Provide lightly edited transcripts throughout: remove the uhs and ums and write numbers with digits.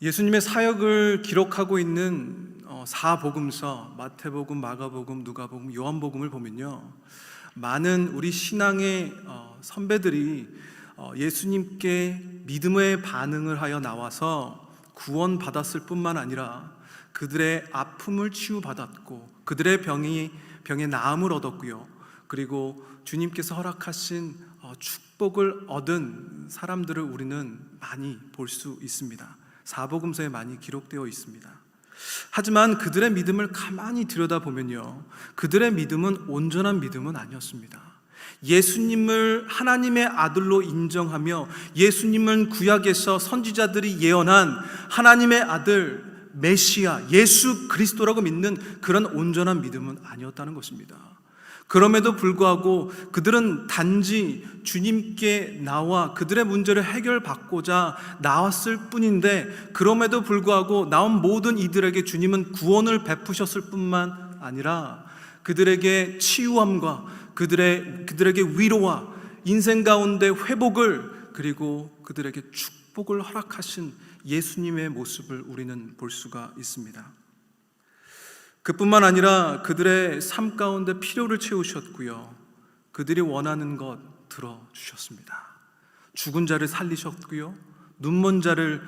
예수님의 사역을 기록하고 있는 사복음서, 마태복음, 마가복음, 누가복음, 요한복음을 보면요, 많은 우리 신앙의 선배들이 예수님께 믿음의 반응을 하여 나와서 구원받았을 뿐만 아니라 그들의 아픔을 치유받았고 그들의 병의 나음을 얻었고요, 그리고 주님께서 허락하신 축복을 얻은 사람들을 우리는 많이 볼 수 있습니다. 사복음서에 많이 기록되어 있습니다. 하지만 그들의 믿음을 가만히 들여다보면요, 그들의 믿음은 온전한 믿음은 아니었습니다. 예수님을 하나님의 아들로 인정하며 예수님은 구약에서 선지자들이 예언한 하나님의 아들 메시아 예수 그리스도라고 믿는 그런 온전한 믿음은 아니었다는 것입니다. 그럼에도 불구하고 그들은 단지 주님께 나와 그들의 문제를 해결받고자 나왔을 뿐인데, 그럼에도 불구하고 나온 모든 이들에게 주님은 구원을 베푸셨을 뿐만 아니라 그들에게 치유함과 그들에게 위로와 인생 가운데 회복을, 그리고 그들에게 축복을 허락하신 예수님의 모습을 우리는 볼 수가 있습니다. 그뿐만 아니라 그들의 삶 가운데 필요를 채우셨고요, 그들이 원하는 것 들어주셨습니다. 죽은 자를 살리셨고요, 눈먼 자를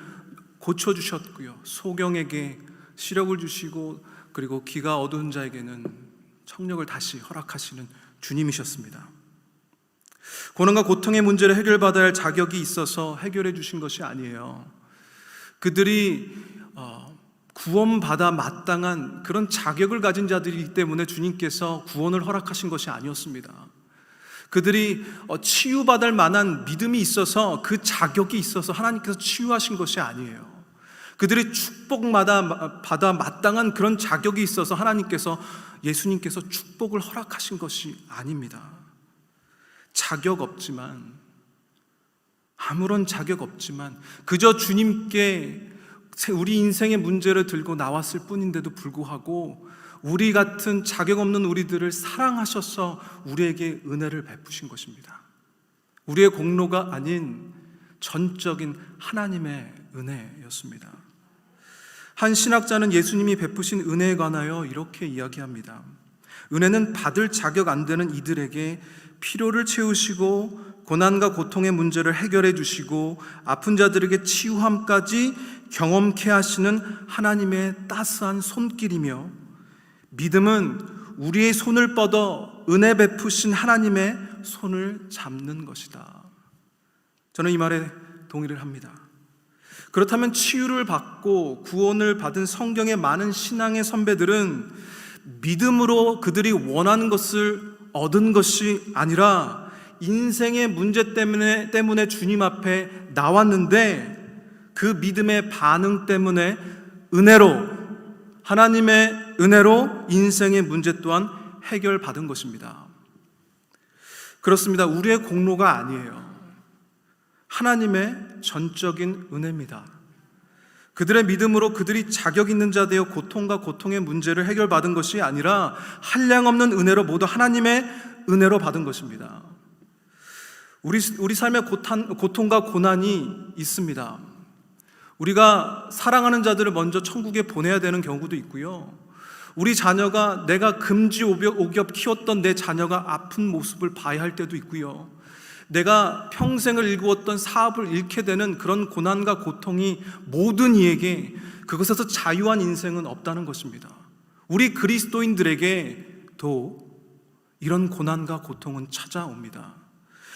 고쳐주셨고요, 소경에게 시력을 주시고, 그리고 귀가 어두운 자에게는 청력을 다시 허락하시는 주님이셨습니다. 고난과 고통의 문제를 해결받아야 할 자격이 있어서 해결해 주신 것이 아니에요. 그들이 구원받아 마땅한 그런 자격을 가진 자들이기 때문에 주님께서 구원을 허락하신 것이 아니었습니다. 그들이 치유받을 만한 믿음이 있어서, 그 자격이 있어서 하나님께서 치유하신 것이 아니에요. 그들이 축복받아 마땅한 그런 자격이 있어서 예수님께서 축복을 허락하신 것이 아닙니다. 자격 없지만, 아무런 자격 없지만 그저 주님께 우리 인생의 문제를 들고 나왔을 뿐인데도 불구하고 우리 같은 자격 없는 우리들을 사랑하셔서 우리에게 은혜를 베푸신 것입니다. 우리의 공로가 아닌 전적인 하나님의 은혜였습니다. 한 신학자는 예수님이 베푸신 은혜에 관하여 이렇게 이야기합니다. 은혜는 받을 자격 안 되는 이들에게 필요를 채우시고 고난과 고통의 문제를 해결해 주시고 아픈 자들에게 치유함까지 경험케 하시는 하나님의 따스한 손길이며, 믿음은 우리의 손을 뻗어 은혜 베푸신 하나님의 손을 잡는 것이다. 저는 이 말에 동의를 합니다. 그렇다면 치유를 받고 구원을 받은 성경의 많은 신앙의 선배들은 믿음으로 그들이 원하는 것을 얻은 것이 아니라 인생의 문제 때문에 주님 앞에 나왔는데, 그 믿음의 반응 때문에 하나님의 은혜로 인생의 문제 또한 해결받은 것입니다. 그렇습니다. 우리의 공로가 아니에요. 하나님의 전적인 은혜입니다. 그들의 믿음으로 그들이 자격 있는 자 되어 고통과 고통의 문제를 해결받은 것이 아니라 한량없는 은혜로 모두 하나님의 은혜로 받은 것입니다. 우리 삶에 고통과 고난이 있습니다. 우리가 사랑하는 자들을 먼저 천국에 보내야 되는 경우도 있고요, 우리 자녀가, 내가 금지오겹 키웠던 내 자녀가 아픈 모습을 봐야 할 때도 있고요, 내가 평생을 일구었던 사업을 잃게 되는 그런 고난과 고통이 모든 이에게, 그것에서 자유한 인생은 없다는 것입니다. 우리 그리스도인들에게도 이런 고난과 고통은 찾아옵니다.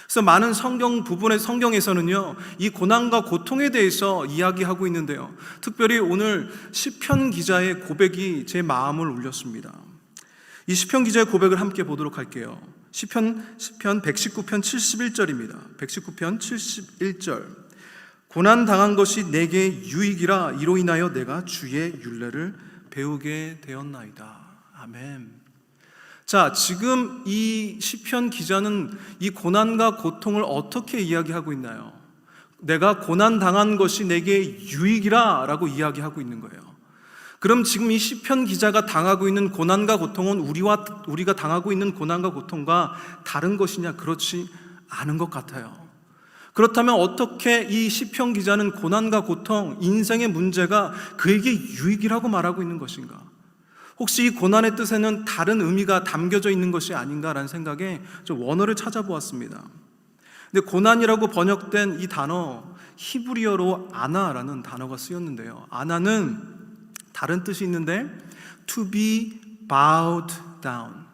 그래서 많은 성경에서는요, 이 고난과 고통에 대해서 이야기하고 있는데요, 특별히 오늘 시편 기자의 고백이 제 마음을 울렸습니다. 이 시편 기자의 고백을 함께 보도록 할게요. 시편 119편 71절입니다. 119편 71절. 고난 당한 것이 내게 유익이라, 이로 인하여 내가 주의 율례를 배우게 되었나이다. 아멘. 자, 지금 이 시편 기자는 이 고난과 고통을 어떻게 이야기하고 있나요? 내가 고난 당한 것이 내게 유익이라 라고 이야기하고 있는 거예요. 그럼 지금 이 시편 기자가 당하고 있는 고난과 고통은 우리가 당하고 있는 고난과 고통과 다른 것이냐? 그렇지 않은 것 같아요. 그렇다면 어떻게 이 시편 기자는 고난과 고통, 인생의 문제가 그에게 유익이라고 말하고 있는 것인가? 혹시 이 고난의 뜻에는 다른 의미가 담겨져 있는 것이 아닌가라는 생각에 좀 원어를 찾아보았습니다. 근데 고난이라고 번역된 이 단어, 히브리어로 아나라는 단어가 쓰였는데요. 아나는 다른 뜻이 있는데 to be bowed down,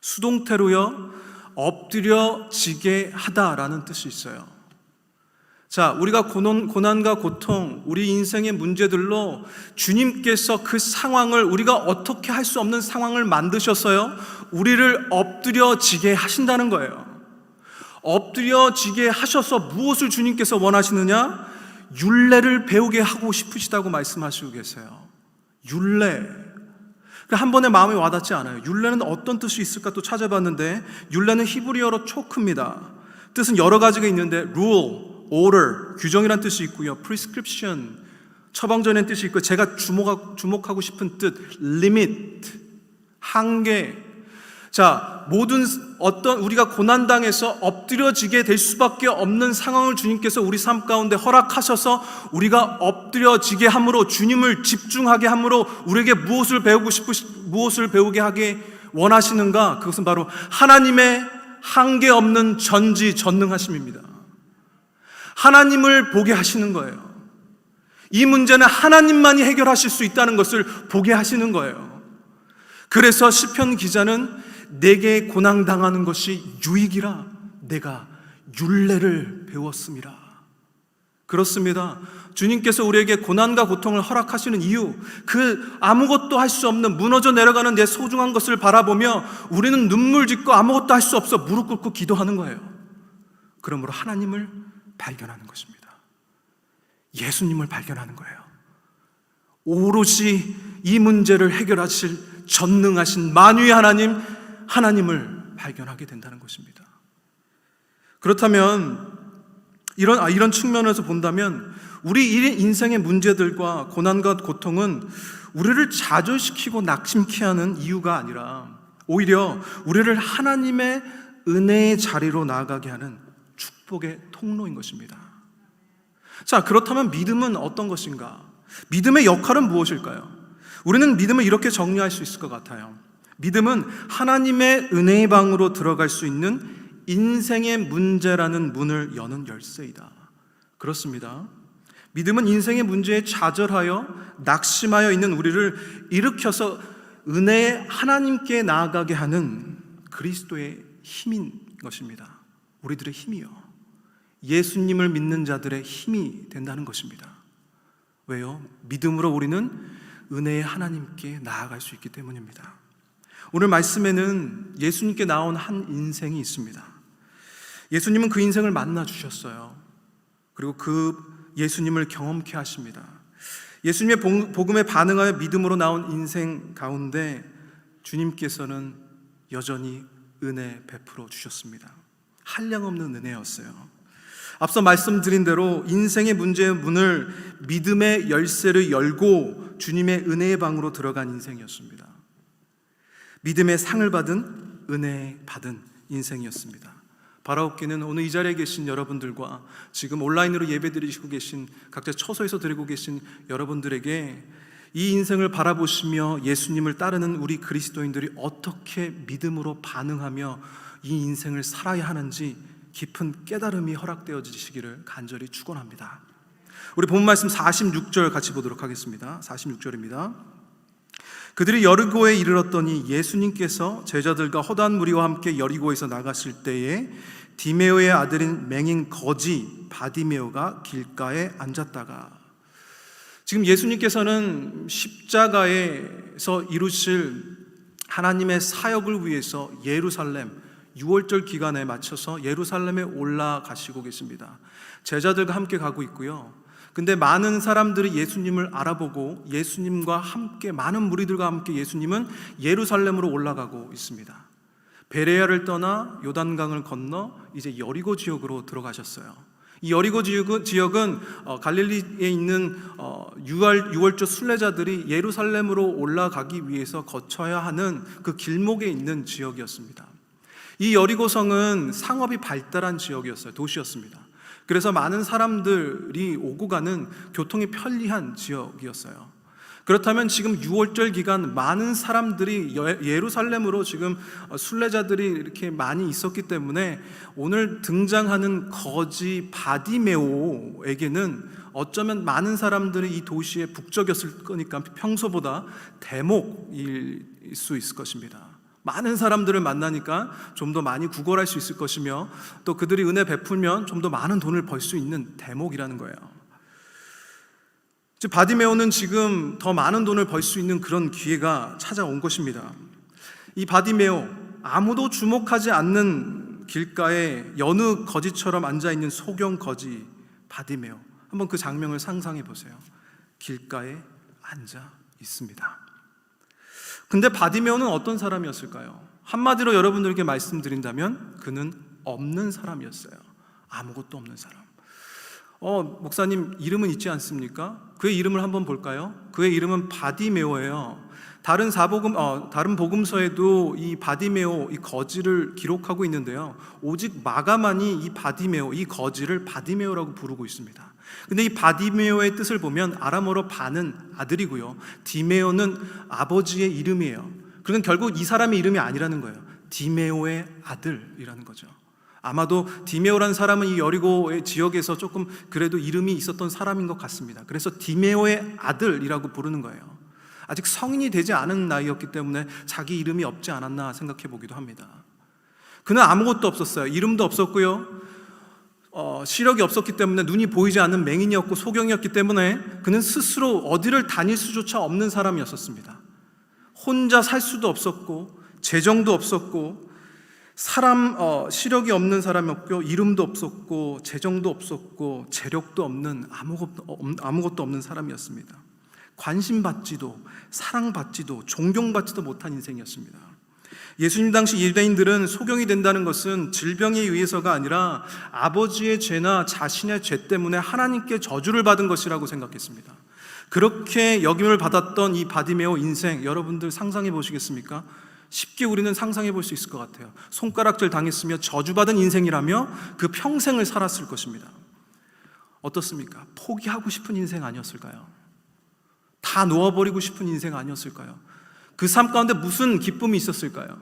수동태로요, 엎드려지게 하다라는 뜻이 있어요. 자, 우리가 고난과 고통, 우리 인생의 문제들로 주님께서 그 상황을, 우리가 어떻게 할 수 없는 상황을 만드셨어요. 우리를 엎드려지게 하신다는 거예요. 엎드려지게 하셔서 무엇을 주님께서 원하시느냐? 율례를 배우게 하고 싶으시다고 말씀하시고 계세요. 율례. 한 번에 마음이 와닿지 않아요. 율례는 어떤 뜻이 있을까 또 찾아봤는데, 율례는 히브리어로 초크입니다. 뜻은 여러 가지가 있는데 rule, order, 규정이란 뜻이 있고요, prescription, 처방전의 뜻이 있고, 제가 주목하고 싶은 뜻 limit, 한계. 자, 모든 어떤 우리가 고난당해서 엎드려지게 될 수밖에 없는 상황을 주님께서 우리 삶 가운데 허락하셔서 우리가 엎드려지게 함으로, 주님을 집중하게 함으로 우리에게 무엇을 배우게 하게 원하시는가? 그것은 바로 하나님의 한계 없는 전지전능하심입니다. 하나님을 보게 하시는 거예요. 이 문제는 하나님만이 해결하실 수 있다는 것을 보게 하시는 거예요. 그래서 시편 기자는 내게 고난당하는 것이 유익이라 내가 율례를 배웠음이라. 그렇습니다. 주님께서 우리에게 고난과 고통을 허락하시는 이유, 그 아무것도 할 수 없는 무너져 내려가는 내 소중한 것을 바라보며 우리는 눈물 짓고 아무것도 할 수 없어 무릎 꿇고 기도하는 거예요. 그러므로 하나님을 발견하는 것입니다. 예수님을 발견하는 거예요. 오롯이 이 문제를 해결하실 전능하신 만유의 하나님을 발견하게 된다는 것입니다. 그렇다면 이런 측면에서 본다면 우리 인생의 문제들과 고난과 고통은 우리를 좌절시키고 낙심케 하는 이유가 아니라 오히려 우리를 하나님의 은혜의 자리로 나아가게 하는 축복의 통로인 것입니다. 자, 그렇다면 믿음은 어떤 것인가? 믿음의 역할은 무엇일까요? 우리는 믿음을 이렇게 정리할 수 있을 것 같아요. 믿음은 하나님의 은혜의 방으로 들어갈 수 있는 인생의 문제라는 문을 여는 열쇠이다. 그렇습니다. 믿음은 인생의 문제에 좌절하여 낙심하여 있는 우리를 일으켜서 은혜의 하나님께 나아가게 하는 그리스도의 힘인 것입니다. 우리들의 힘이요, 예수님을 믿는 자들의 힘이 된다는 것입니다. 왜요? 믿음으로 우리는 은혜의 하나님께 나아갈 수 있기 때문입니다. 오늘 말씀에는 예수님께 나온 한 인생이 있습니다. 예수님은 그 인생을 만나 주셨어요. 그리고 그 예수님을 경험케 하십니다. 예수님의 복음에 반응하여 믿음으로 나온 인생 가운데 주님께서는 여전히 은혜 베풀어 주셨습니다. 한량없는 은혜였어요. 앞서 말씀드린 대로 인생의 문제의 문을 믿음의 열쇠를 열고 주님의 은혜의 방으로 들어간 인생이었습니다. 믿음의 상을 받은, 은혜 받은 인생이었습니다. 바라옵기는 오늘 이 자리에 계신 여러분들과 지금 온라인으로 예배드리시고 계신 각자 처소에서 드리고 계신 여러분들에게 이 인생을 바라보시며 예수님을 따르는 우리 그리스도인들이 어떻게 믿음으로 반응하며 이 인생을 살아야 하는지 깊은 깨달음이 허락되어지시기를 간절히 축원합니다. 우리 본 말씀 46절 같이 보도록 하겠습니다. 46절입니다. 그들이 여리고에 이르렀더니 예수님께서 제자들과 허다한 무리와 함께 여리고에서 나가실 때에 디메오의 아들인 맹인 거지 바디메오가 길가에 앉았다가, 지금 예수님께서는 십자가에서 이루실 하나님의 사역을 위해서 예루살렘 6월절 기간에 맞춰서 예루살렘에 올라가시고 계십니다. 제자들과 함께 가고 있고요. 근데 많은 사람들이 예수님을 알아보고 예수님과 함께, 많은 무리들과 함께 예수님은 예루살렘으로 올라가고 있습니다. 베레아를 떠나 요단강을 건너 이제 여리고 지역으로 들어가셨어요. 이 여리고 지역은 갈릴리에 있는 6월절 순례자들이 예루살렘으로 올라가기 위해서 거쳐야 하는 그 길목에 있는 지역이었습니다. 이 여리고성은 상업이 발달한 지역이었어요. 도시였습니다. 그래서 많은 사람들이 오고 가는 교통이 편리한 지역이었어요. 그렇다면 지금 6월절 기간 많은 사람들이 예루살렘으로 지금 순례자들이 이렇게 많이 있었기 때문에 오늘 등장하는 거지 바디메오에게는 어쩌면 많은 사람들이 이 도시에 북적였을 거니까 평소보다 대목일 수 있을 것입니다. 많은 사람들을 만나니까 좀 더 많이 구걸할 수 있을 것이며 또 그들이 은혜 베풀면 좀 더 많은 돈을 벌 수 있는 대목이라는 거예요. 즉 바디메오는 지금 더 많은 돈을 벌 수 있는 그런 기회가 찾아온 것입니다. 이 바디메오, 아무도 주목하지 않는 길가에 여느 거지처럼 앉아있는 소경 거지 바디메오, 한번 그 장면을 상상해 보세요. 길가에 앉아 있습니다. 근데 바디메오는 어떤 사람이었을까요? 한마디로 여러분들에게 말씀드린다면 그는 없는 사람이었어요. 아무것도 없는 사람. 목사님 이름은 있지 않습니까? 그의 이름을 한번 볼까요? 그의 이름은 바디메오예요. 다른 복음서에도 이 바디메오, 이 거지를 기록하고 있는데요. 오직 마가만이 이 바디메오, 이 거지를 바디메오라고 부르고 있습니다. 근데 이 바디메오의 뜻을 보면 아람어로 바는 아들이고요. 디메오는 아버지의 이름이에요. 그건 결국 이 사람의 이름이 아니라는 거예요. 디메오의 아들이라는 거죠. 아마도 디메오라는 사람은 이 여리고의 지역에서 조금 그래도 이름이 있었던 사람인 것 같습니다. 그래서 디메오의 아들이라고 부르는 거예요. 아직 성인이 되지 않은 나이였기 때문에 자기 이름이 없지 않았나 생각해 보기도 합니다. 그는 아무것도 없었어요. 이름도 없었고요. 시력이 없었기 때문에 눈이 보이지 않는 맹인이었고 소경이었기 때문에 그는 스스로 어디를 다닐 수조차 없는 사람이었습니다. 혼자 살 수도 없었고 재정도 없었고 시력이 없는 사람이었고 이름도 없었고 재정도 없었고 재력도 없는 아무것도 없는 사람이었습니다. 관심받지도 사랑받지도 존경받지도 못한 인생이었습니다. 예수님 당시 유대인들은 소경이 된다는 것은 질병에 의해서가 아니라 아버지의 죄나 자신의 죄 때문에 하나님께 저주를 받은 것이라고 생각했습니다. 그렇게 역임을 받았던 이 바디메오 인생, 여러분들 상상해 보시겠습니까? 쉽게 우리는 상상해 볼 수 있을 것 같아요. 손가락질 당했으며 저주받은 인생이라며 그 평생을 살았을 것입니다. 어떻습니까? 포기하고 싶은 인생 아니었을까요? 다 놓아버리고 싶은 인생 아니었을까요? 그 삶 가운데 무슨 기쁨이 있었을까요?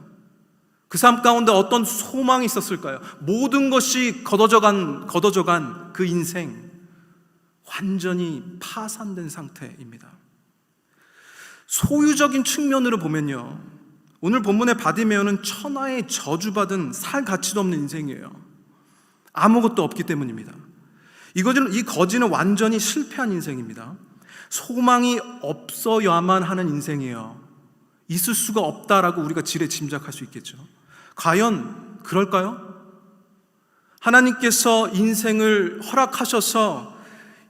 그 삶 가운데 어떤 소망이 있었을까요? 모든 것이 거둬져간 그 인생, 완전히 파산된 상태입니다. 소유적인 측면으로 보면요, 오늘 본문의 바디메오는 천하의 저주받은 살 가치도 없는 인생이에요. 아무것도 없기 때문입니다. 이 거지는 완전히 실패한 인생입니다. 소망이 없어야만 하는 인생이에요. 있을 수가 없다라고 우리가 지레 짐작할 수 있겠죠. 과연 그럴까요? 하나님께서 인생을 허락하셔서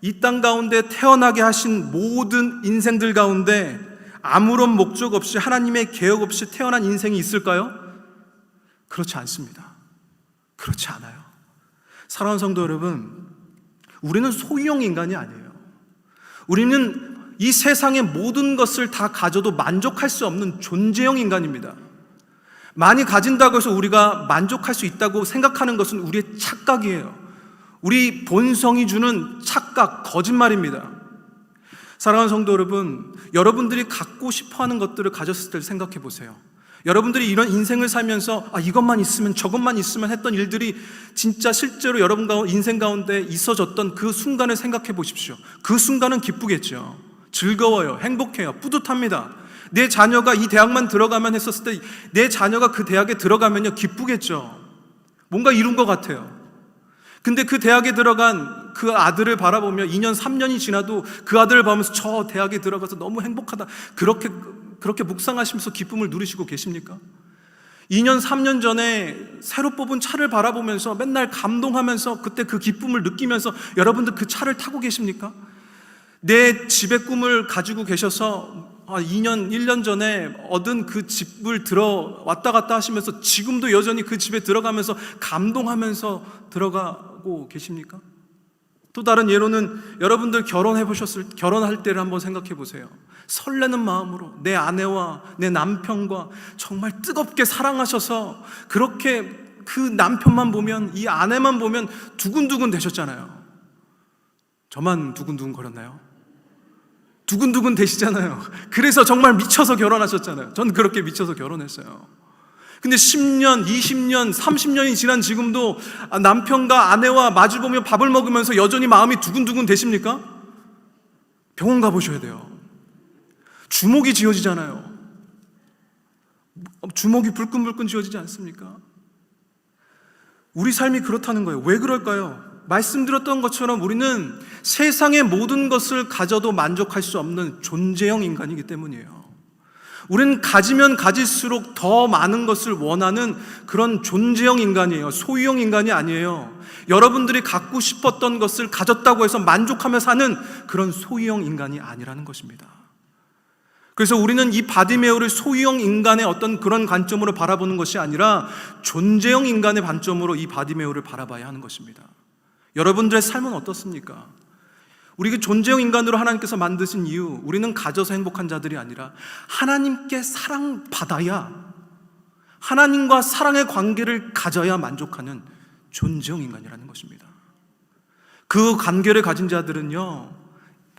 이 땅 가운데 태어나게 하신 모든 인생들 가운데 아무런 목적 없이 하나님의 계획 없이 태어난 인생이 있을까요? 그렇지 않습니다. 그렇지 않아요. 사랑하는 성도 여러분, 우리는 소유형 인간이 아니에요. 우리는 이 세상의 모든 것을 다 가져도 만족할 수 없는 존재형 인간입니다. 많이 가진다고 해서 우리가 만족할 수 있다고 생각하는 것은 우리의 착각이에요. 우리 본성이 주는 착각, 거짓말입니다. 사랑하는 성도 여러분, 여러분들이 갖고 싶어하는 것들을 가졌을 때를 생각해 보세요. 여러분들이 이런 인생을 살면서 이것만 있으면 저것만 있으면 했던 일들이 진짜 실제로 여러분 인생 가운데 있어졌던 그 순간을 생각해 보십시오. 그 순간은 기쁘겠죠. 즐거워요. 행복해요. 뿌듯합니다. 내 자녀가 이 대학만 들어가면 했었을 때 내 자녀가 그 대학에 들어가면요 기쁘겠죠. 뭔가 이룬 것 같아요. 근데 그 대학에 들어간 그 아들을 바라보며 2년 3년이 지나도 그 아들을 보면서 저 대학에 들어가서 너무 행복하다, 그렇게 묵상하시면서 기쁨을 누리시고 계십니까? 2년 3년 전에 새로 뽑은 차를 바라보면서 맨날 감동하면서 그때 그 기쁨을 느끼면서 여러분들 그 차를 타고 계십니까? 내 집의 꿈을 가지고 계셔서 2년, 1년 전에 얻은 그 집을 왔다 갔다 하시면서 지금도 여전히 그 집에 들어가면서 감동하면서 들어가고 계십니까? 또 다른 예로는 여러분들 결혼할 때를 한번 생각해 보세요. 설레는 마음으로 내 아내와 내 남편과 정말 뜨겁게 사랑하셔서 그렇게 그 남편만 보면, 이 아내만 보면 두근두근 되셨잖아요. 저만 두근두근 거렸나요? 두근두근 되시잖아요. 그래서 정말 미쳐서 결혼하셨잖아요. 전 그렇게 미쳐서 결혼했어요. 근데 10년, 20년, 30년이 지난 지금도 남편과 아내와 마주보며 밥을 먹으면서 여전히 마음이 두근두근 되십니까? 병원 가보셔야 돼요. 주먹이 쥐어지잖아요. 주먹이 불끈불끈 쥐어지지 않습니까? 우리 삶이 그렇다는 거예요. 왜 그럴까요? 말씀드렸던 것처럼 우리는 세상의 모든 것을 가져도 만족할 수 없는 존재형 인간이기 때문이에요. 우리는 가지면 가질수록 더 많은 것을 원하는 그런 존재형 인간이에요. 소유형 인간이 아니에요. 여러분들이 갖고 싶었던 것을 가졌다고 해서 만족하며 사는 그런 소유형 인간이 아니라는 것입니다. 그래서 우리는 이 바디메오를 소유형 인간의 어떤 그런 관점으로 바라보는 것이 아니라 존재형 인간의 관점으로 이 바디메오를 바라봐야 하는 것입니다. 여러분들의 삶은 어떻습니까? 우리가 존재형 인간으로 하나님께서 만드신 이유, 우리는 가져서 행복한 자들이 아니라 하나님께 사랑받아야, 하나님과 사랑의 관계를 가져야 만족하는 존재형 인간이라는 것입니다. 그 관계를 가진 자들은요,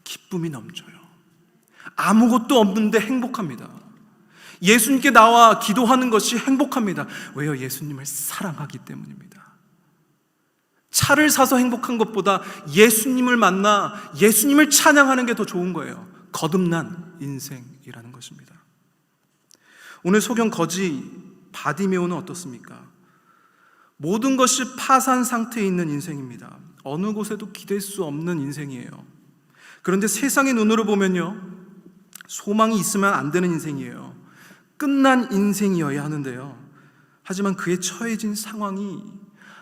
기쁨이 넘쳐요. 아무것도 없는데 행복합니다. 예수님께 나와 기도하는 것이 행복합니다. 왜요? 예수님을 사랑하기 때문입니다. 차를 사서 행복한 것보다 예수님을 만나 예수님을 찬양하는 게 더 좋은 거예요. 거듭난 인생이라는 것입니다. 오늘 소경 거지 바디메오는 어떻습니까? 모든 것이 파산 상태에 있는 인생입니다. 어느 곳에도 기댈 수 없는 인생이에요. 그런데 세상의 눈으로 보면요, 소망이 있으면 안 되는 인생이에요. 끝난 인생이어야 하는데요. 하지만 그에 처해진 상황이,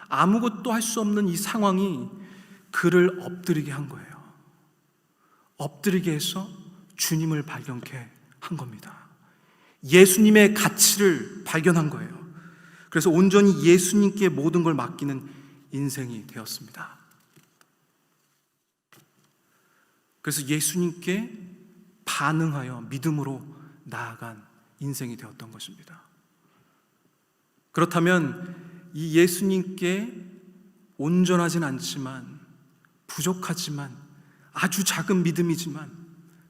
아무것도 할 수 없는 이 상황이 그를 엎드리게 한 거예요. 엎드리게 해서 주님을 발견케 한 겁니다. 예수님의 가치를 발견한 거예요. 그래서 온전히 예수님께 모든 걸 맡기는 인생이 되었습니다. 그래서 예수님께 반응하여 믿음으로 나아간 인생이 되었던 것입니다. 그렇다면 이 예수님께 온전하진 않지만, 부족하지만, 아주 작은 믿음이지만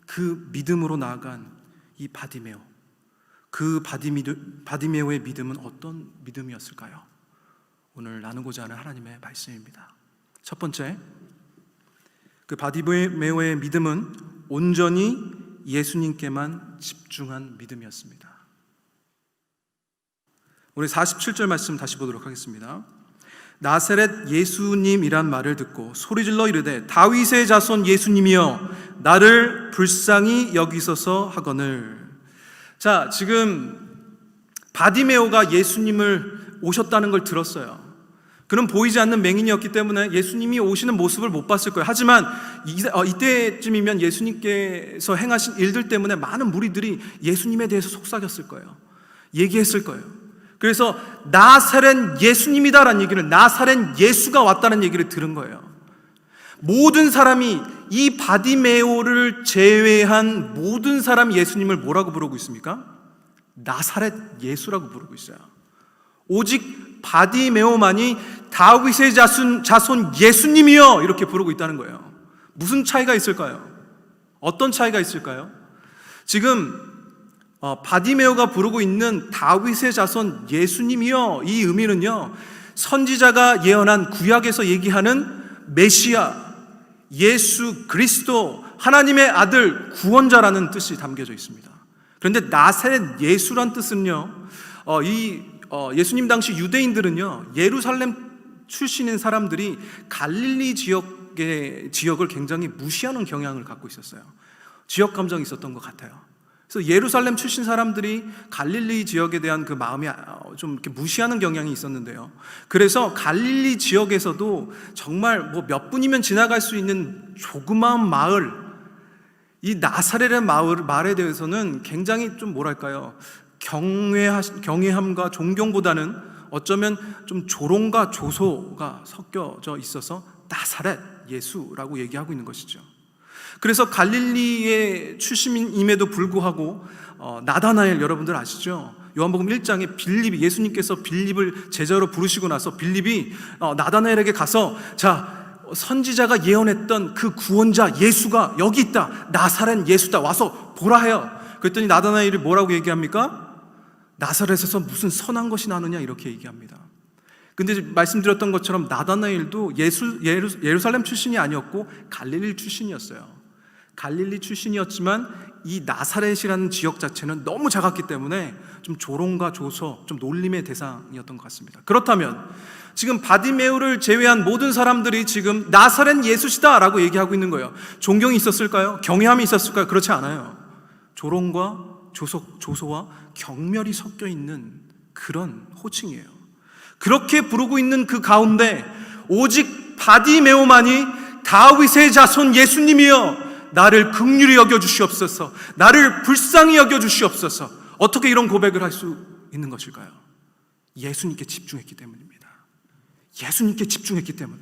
그 믿음으로 나아간 이 바디메오, 그 바디메오의 믿음은 어떤 믿음이었을까요? 오늘 나누고자 하는 하나님의 말씀입니다. 첫 번째, 그 바디메오의 믿음은 온전히 예수님께만 집중한 믿음이었습니다. 우리 47절 말씀 다시 보도록 하겠습니다. 나사렛 예수님이란 말을 듣고 소리질러 이르되 다윗의 자손 예수님이여 나를 불쌍히 여기소서 하거늘. 자, 지금 바디메오가 예수님을 오셨다는 걸 들었어요. 그는 보이지 않는 맹인이었기 때문에 예수님이 오시는 모습을 못 봤을 거예요. 하지만 이때쯤이면 예수님께서 행하신 일들 때문에 많은 무리들이 예수님에 대해서 속삭였을 거예요. 얘기했을 거예요. 그래서 나사렛 예수님이다라는 얘기를, 나사렛 예수가 왔다는 얘기를 들은 거예요. 모든 사람이, 이 바디메오를 제외한 모든 사람이 예수님을 뭐라고 부르고 있습니까? 나사렛 예수라고 부르고 있어요. 오직 바디메오만이 다윗의 자손 예수님이여 이렇게 부르고 있다는 거예요. 무슨 차이가 있을까요? 어떤 차이가 있을까요? 지금 바디메오가 부르고 있는 다윗의 자손 예수님이여, 이 의미는요, 선지자가 예언한 구약에서 얘기하는 메시아, 예수 그리스도, 하나님의 아들, 구원자라는 뜻이 담겨져 있습니다. 그런데 나사렛 예수란 뜻은요, 예수님 당시 유대인들은요, 예루살렘 출신인 사람들이 갈릴리 지역을 굉장히 무시하는 경향을 갖고 있었어요. 지역 감정이 있었던 것 같아요. 그래서 예루살렘 출신 사람들이 갈릴리 지역에 대한 그 마음이 좀 이렇게 무시하는 경향이 있었는데요. 그래서 갈릴리 지역에서도 정말 뭐 몇 분이면 지나갈 수 있는 조그마한 마을, 이 나사렛의 말에 대해서는 굉장히 좀 뭐랄까요, 경외함과 존경보다는 어쩌면 좀 조롱과 조소가 섞여져 있어서 나사렛 예수라고 얘기하고 있는 것이죠. 그래서 갈릴리의 출신임에도 불구하고 나다나엘 여러분들 아시죠? 요한복음 1장에 빌립이, 예수님께서 빌립을 제자로 부르시고 나서 빌립이 나다나엘에게 가서, 자, 선지자가 예언했던 그 구원자 예수가 여기 있다, 나사렛 예수다, 와서 보라 해요. 그랬더니 나다나엘이 뭐라고 얘기합니까? 나사렛에서 무슨 선한 것이 나느냐, 이렇게 얘기합니다. 근데 말씀드렸던 것처럼 나다나엘도 예루살렘 출신이 아니었고 갈릴리 출신이었어요. 갈릴리 출신이었지만 이 나사렛이라는 지역 자체는 너무 작았기 때문에 좀 조롱과 조소, 좀 놀림의 대상이었던 것 같습니다. 그렇다면 지금 바디메오를 제외한 모든 사람들이 지금 나사렛 예수시다 라고 얘기하고 있는 거예요. 존경이 있었을까요? 경외함이 있었을까요? 그렇지 않아요. 조롱과 조소와 경멸이 섞여 있는 그런 호칭이에요. 그렇게 부르고 있는 그 가운데 오직 바디메오만이 다윗의 자손 예수님이여 나를 긍휼히 여겨주시옵소서, 나를 불쌍히 여겨주시옵소서. 어떻게 이런 고백을 할 수 있는 것일까요? 예수님께 집중했기 때문입니다. 예수님께 집중했기 때문에.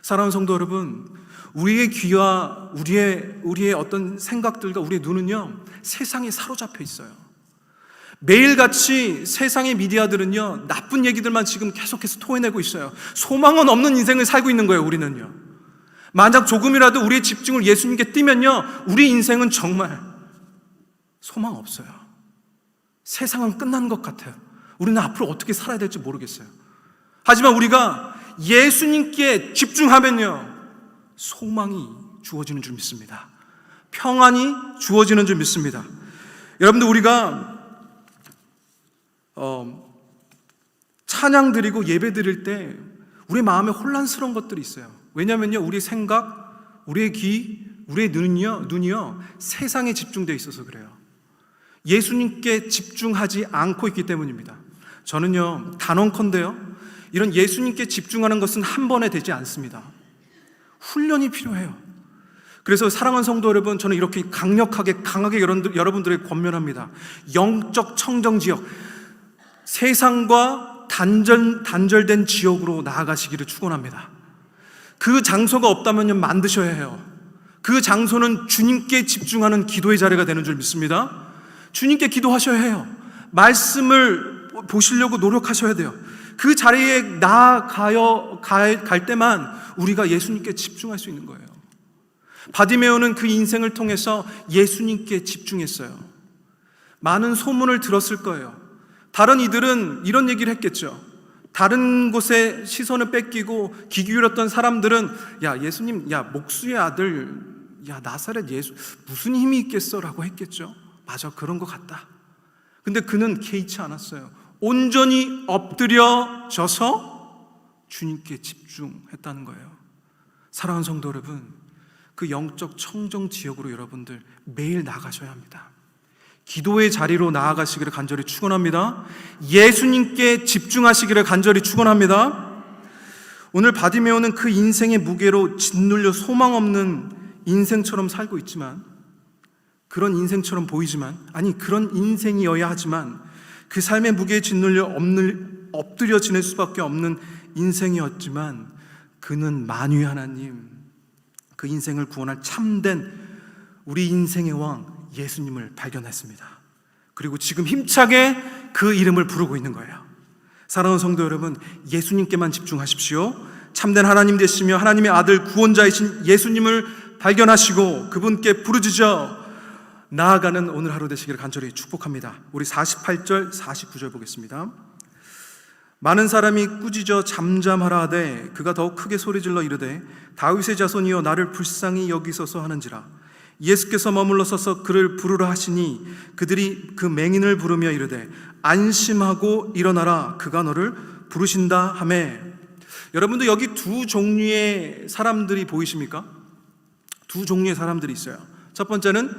사랑하는 성도 여러분, 우리의 귀와 우리의 어떤 생각들과 우리의 눈은요, 세상에 사로잡혀 있어요. 매일같이 세상의 미디어들은요, 나쁜 얘기들만 지금 계속해서 토해내고 있어요. 소망은 없는 인생을 살고 있는 거예요. 우리는요, 만약 조금이라도 우리의 집중을 예수님께 띄면요, 우리 인생은 정말 소망 없어요. 세상은 끝난 것 같아요. 우리는 앞으로 어떻게 살아야 될지 모르겠어요. 하지만 우리가 예수님께 집중하면요, 소망이 주어지는 줄 믿습니다. 평안이 주어지는 줄 믿습니다. 여러분들, 우리가 찬양 드리고 예배 드릴 때 우리 마음에 혼란스러운 것들이 있어요. 왜냐하면요, 우리 생각, 우리의 귀, 우리의 눈이요 세상에 집중되어 있어서 그래요. 예수님께 집중하지 않고 있기 때문입니다. 저는요, 단언컨대요, 이런 예수님께 집중하는 것은 한 번에 되지 않습니다. 훈련이 필요해요. 그래서 사랑하는 성도 여러분, 저는 이렇게 강하게 여러분들에게 권면합니다. 영적 청정지역, 세상과 단절된 지역으로 나아가시기를 축원합니다. 그 장소가 없다면요, 만드셔야 해요. 그 장소는 주님께 집중하는 기도의 자리가 되는 줄 믿습니다. 주님께 기도하셔야 해요. 말씀을 보시려고 노력하셔야 돼요. 그 자리에 갈 때만 우리가 예수님께 집중할 수 있는 거예요. 바디메오는 그 인생을 통해서 예수님께 집중했어요. 많은 소문을 들었을 거예요. 다른 이들은 이런 얘기를 했겠죠. 다른 곳에 시선을 뺏기고 귀 기울였던 사람들은, 야, 예수님, 야, 목수의 아들, 야, 나사렛 예수, 무슨 힘이 있겠어? 라고 했겠죠. 맞아, 그런 것 같다. 근데 그는 개의치 않았어요. 온전히 엎드려져서 주님께 집중했다는 거예요. 사랑하는 성도 여러분, 그 영적 청정 지역으로 여러분들 매일 나가셔야 합니다. 기도의 자리로 나아가시기를 간절히 축원합니다. 예수님께 집중하시기를 간절히 축원합니다. 오늘 바디메오는 그 인생의 무게로 짓눌려 소망 없는 인생처럼 살고 있지만, 그런 인생처럼 보이지만, 아니 그런 인생이어야 하지만, 그 삶의 무게에 짓눌려 엎드려 지낼 수밖에 없는 인생이었지만, 그는 만유의 하나님, 그 인생을 구원할 참된 우리 인생의 왕 예수님을 발견했습니다. 그리고 지금 힘차게 그 이름을 부르고 있는 거예요. 사랑하는 성도 여러분, 예수님께만 집중하십시오. 참된 하나님 되시며 하나님의 아들 구원자이신 예수님을 발견하시고 그분께 부르짖어 나아가는 오늘 하루 되시기를 간절히 축복합니다. 우리 48절 49절 보겠습니다. 많은 사람이 꾸짖어 잠잠하라 하되 그가 더욱 크게 소리질러 이르되 다윗의 자손이여 나를 불쌍히 여기소서 하는지라. 예수께서 머물러 서서 그를 부르라 하시니 그들이 그 맹인을 부르며 이르되 안심하고 일어나라 그가 너를 부르신다 하매. 여러분도 여기 두 종류의 사람들이 보이십니까? 두 종류의 사람들이 있어요. 첫 번째는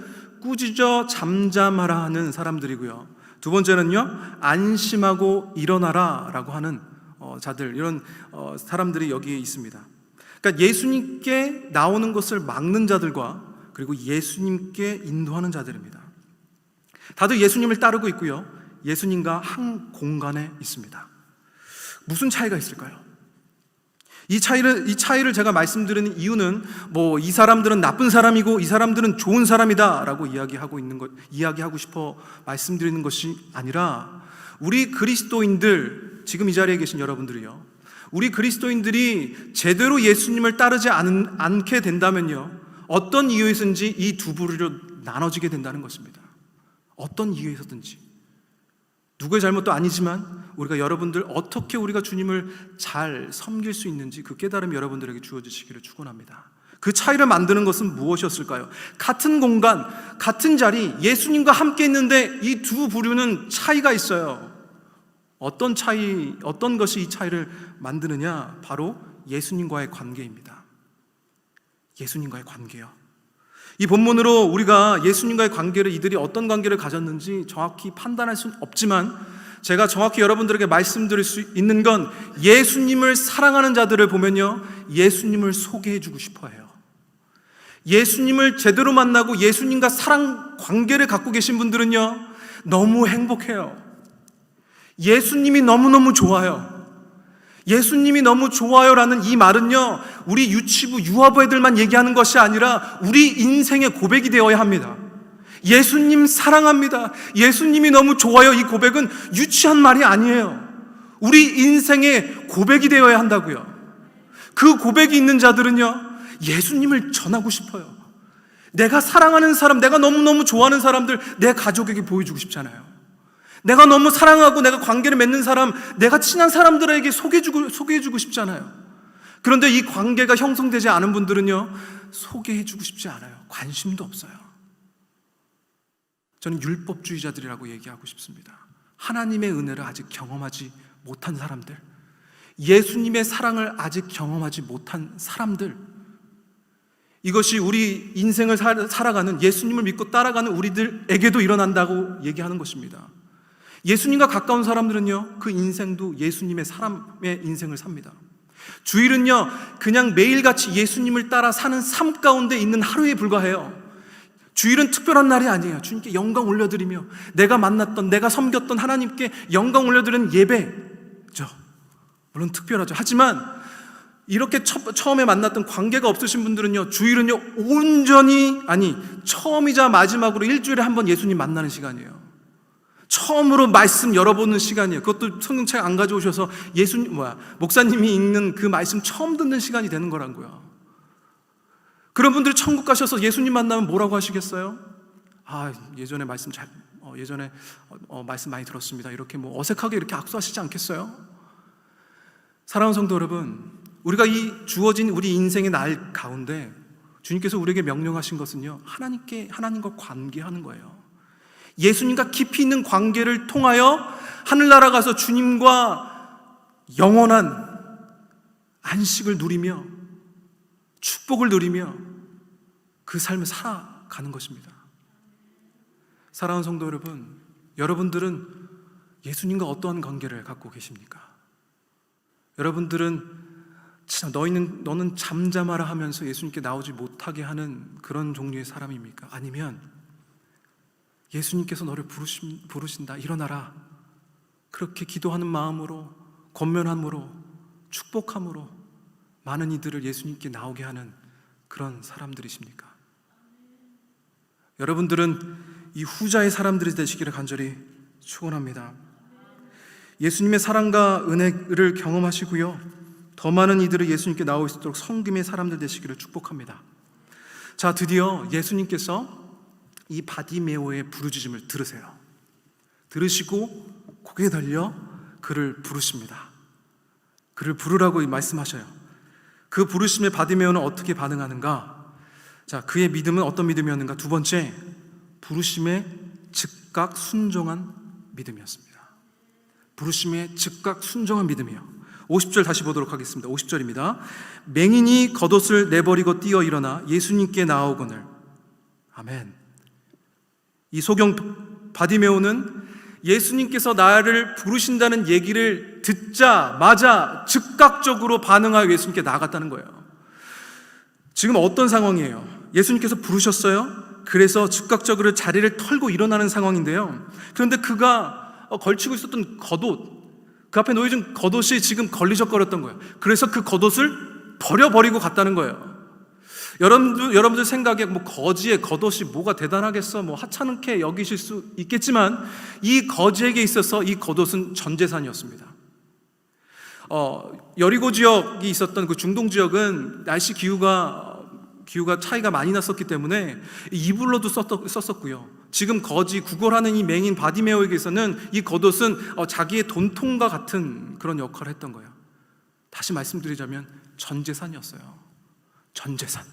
꾸짖어 잠잠하라 하는 사람들이고요, 두 번째는요, 안심하고 일어나라 라고 하는 자들, 이런 사람들이 여기에 있습니다. 그러니까 예수님께 나오는 것을 막는 자들과 그리고 예수님께 인도하는 자들입니다. 다들 예수님을 따르고 있고요, 예수님과 한 공간에 있습니다. 무슨 차이가 있을까요? 이 차이를 제가 말씀드리는 이유는 이 사람들은 나쁜 사람이고 이 사람들은 좋은 사람이다라고 이야기하고 싶어 말씀드리는 것이 아니라, 우리 그리스도인들, 지금 이 자리에 계신 여러분들이요, 우리 그리스도인들이 제대로 예수님을 따르지 않게 된다면요, 어떤 이유에서든지 이 두 부류로 나눠지게 된다는 것입니다. 어떤 이유에서든지. 누구의 잘못도 아니지만 우리가 여러분들 어떻게 우리가 주님을 잘 섬길 수 있는지 그 깨달음이 여러분들에게 주어지시기를 축원합니다. 그 차이를 만드는 것은 무엇이었을까요? 같은 공간, 같은 자리, 예수님과 함께 있는데 이 두 부류는 차이가 있어요. 어떤 것이 이 차이를 만드느냐? 바로 예수님과의 관계입니다. 예수님과의 관계요. 이 본문으로 우리가 예수님과의 관계를, 이들이 어떤 관계를 가졌는지 정확히 판단할 수는 없지만, 제가 정확히 여러분들에게 말씀드릴 수 있는 건, 예수님을 사랑하는 자들을 보면요, 예수님을 소개해 주고 싶어 해요. 예수님을 제대로 만나고 예수님과 사랑 관계를 갖고 계신 분들은요, 너무 행복해요. 예수님이 너무너무 좋아요. 예수님이 너무 좋아요라는 이 말은요, 우리 유치부, 유아부 애들만 얘기하는 것이 아니라 우리 인생의 고백이 되어야 합니다. 예수님 사랑합니다, 예수님이 너무 좋아요, 이 고백은 유치한 말이 아니에요. 우리 인생의 고백이 되어야 한다고요. 그 고백이 있는 자들은요, 예수님을 전하고 싶어요. 내가 사랑하는 사람, 내가 너무너무 좋아하는 사람들, 내 가족에게 보여주고 싶잖아요. 내가 너무 사랑하고 내가 관계를 맺는 사람, 내가 친한 사람들에게 소개해주고 싶잖아요. 그런데 이 관계가 형성되지 않은 분들은요, 소개해주고 싶지 않아요. 관심도 없어요. 저는 율법주의자들이라고 얘기하고 싶습니다. 하나님의 은혜를 아직 경험하지 못한 사람들, 예수님의 사랑을 아직 경험하지 못한 사람들, 이것이 우리 인생을 살아가는, 예수님을 믿고 따라가는 우리들에게도 일어난다고 얘기하는 것입니다. 예수님과 가까운 사람들은요, 그 인생도 예수님의 사람의 인생을 삽니다. 주일은요, 그냥 매일같이 예수님을 따라 사는 삶 가운데 있는 하루에 불과해요. 주일은 특별한 날이 아니에요. 주님께 영광 올려드리며 내가 만났던, 내가 섬겼던 하나님께 영광 올려드리는 예배죠. 물론 특별하죠. 하지만 이렇게 처음에 만났던 관계가 없으신 분들은요, 주일은요, 온전히, 처음이자 마지막으로 일주일에 한 번 예수님 만나는 시간이에요. 처음으로 말씀 열어보는 시간이에요. 그것도 성경책 안 가져오셔서 목사님이 읽는 그 말씀 처음 듣는 시간이 되는 거라고요. 그런 분들이 천국 가셔서 예수님 만나면 뭐라고 하시겠어요? 예전에 말씀 말씀 많이 들었습니다. 이렇게 어색하게 이렇게 악수하시지 않겠어요? 사랑하는 성도 여러분, 우리가 이 주어진 우리 인생의 날 가운데 주님께서 우리에게 명령하신 것은요, 하나님과 관계하는 거예요. 예수님과 깊이 있는 관계를 통하여 하늘나라 가서 주님과 영원한 안식을 누리며 축복을 누리며 그 삶을 살아가는 것입니다. 사랑하는 성도 여러분, 여러분들은 예수님과 어떠한 관계를 갖고 계십니까? 여러분들은 너는 잠잠하라 하면서 예수님께 나오지 못하게 하는 그런 종류의 사람입니까? 아니면 예수님께서 너를 부르신다, 일어나라, 그렇게 기도하는 마음으로, 권면함으로, 축복함으로 많은 이들을 예수님께 나오게 하는 그런 사람들이십니까? 여러분들은 이 후자의 사람들이 되시기를 간절히 축원합니다. 예수님의 사랑과 은혜를 경험하시고요, 더 많은 이들을 예수님께 나올 수 있도록 섬김의 사람들 되시기를 축복합니다. 자, 드디어 예수님께서 이 바디메오의 부르짖음을 들으세요. 들으시고 고개 들려 그를 부르십니다. 그를 부르라고 말씀하셔요. 그 부르심에 바디메오는 어떻게 반응하는가? 자, 그의 믿음은 어떤 믿음이었는가? 두 번째, 부르심에 즉각 순종한 믿음이었습니다. 부르심에 즉각 순종한 믿음이요. 50절 다시 보도록 하겠습니다. 50절입니다. 맹인이 겉옷을 내버리고 뛰어 일어나 예수님께 나아오거늘. 아멘. 이 소경 바디메오는 예수님께서 나를 부르신다는 얘기를 듣자마자 즉각적으로 반응하여 예수님께 나아갔다는 거예요. 지금 어떤 상황이에요? 예수님께서 부르셨어요. 그래서 즉각적으로 자리를 털고 일어나는 상황인데요. 그런데 그가 걸치고 있었던 겉옷, 그 앞에 놓여진 겉옷이 지금 걸리적거렸던 거예요. 그래서 그 겉옷을 버려버리고 갔다는 거예요. 여러분들 생각에 뭐 거지의 겉옷이 뭐가 대단하겠어, 뭐 하찮게 여기실 수 있겠지만 이 거지에게 있어서 이 겉옷은 전 재산이었습니다. 여리고 지역이 있었던 그 중동 지역은 날씨 기후가 차이가 많이 났었기 때문에 이불로도 썼었고요. 지금 거지 구걸하는 이 맹인 바디메오에게서는 이 겉옷은 자기의 돈통과 같은 그런 역할을 했던 거예요. 다시 말씀드리자면 전 재산이었어요. 전 재산.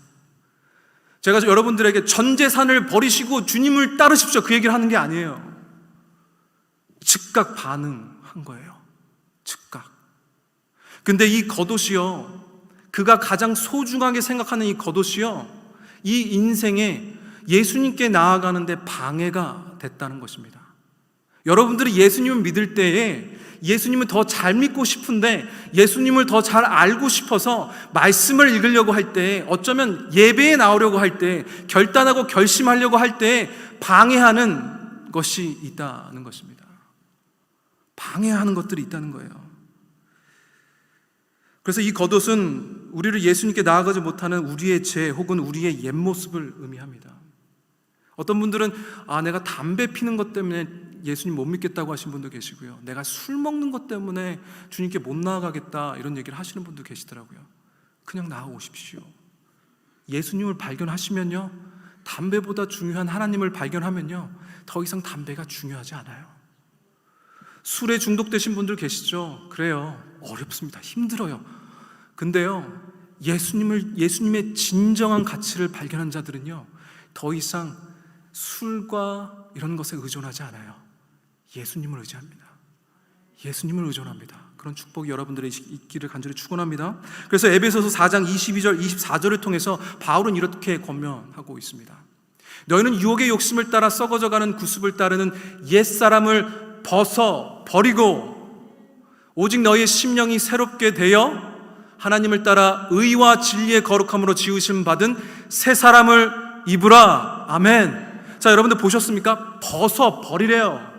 제가 여러분들에게 전 재산을 버리시고 주님을 따르십시오, 그 얘기를 하는 게 아니에요. 즉각 반응한 거예요. 즉각. 근데 이 겉옷이요, 그가 가장 소중하게 생각하는 이 겉옷이요, 이 인생에 예수님께 나아가는데 방해가 됐다는 것입니다. 여러분들이 예수님을 믿을 때에 예수님을 더 잘 믿고 싶은데, 예수님을 더 잘 알고 싶어서 말씀을 읽으려고 할 때, 어쩌면 예배에 나오려고 할 때, 결단하고 결심하려고 할 때 방해하는 것이 있다는 것입니다. 방해하는 것들이 있다는 거예요. 그래서 이 겉옷은 우리를 예수님께 나아가지 못하는 우리의 죄 혹은 우리의 옛 모습을 의미합니다. 어떤 분들은 내가 담배 피는 것 때문에 예수님 못 믿겠다고 하신 분도 계시고요, 내가 술 먹는 것 때문에 주님께 못 나아가겠다 이런 얘기를 하시는 분도 계시더라고요. 그냥 나아오십시오. 예수님을 발견하시면요, 담배보다 중요한 하나님을 발견하면요, 더 이상 담배가 중요하지 않아요. 술에 중독되신 분들 계시죠? 그래요, 어렵습니다. 힘들어요. 근데요, 예수님의 진정한 가치를 발견한 자들은요, 더 이상 술과 이런 것에 의존하지 않아요. 예수님을 의지합니다. 예수님을 의존합니다. 그런 축복이 여러분들의 있기를 간절히 축원합니다. 그래서 에베소서 4장 22절 24절을 통해서 바울은 이렇게 권면하고 있습니다. 너희는 유혹의 욕심을 따라 썩어져가는 구습을 따르는 옛사람을 벗어 버리고 오직 너희의 심령이 새롭게 되어 하나님을 따라 의와 진리의 거룩함으로 지으심 받은 새 사람을 입으라. 아멘. 자, 여러분들 보셨습니까? 벗어 버리래요.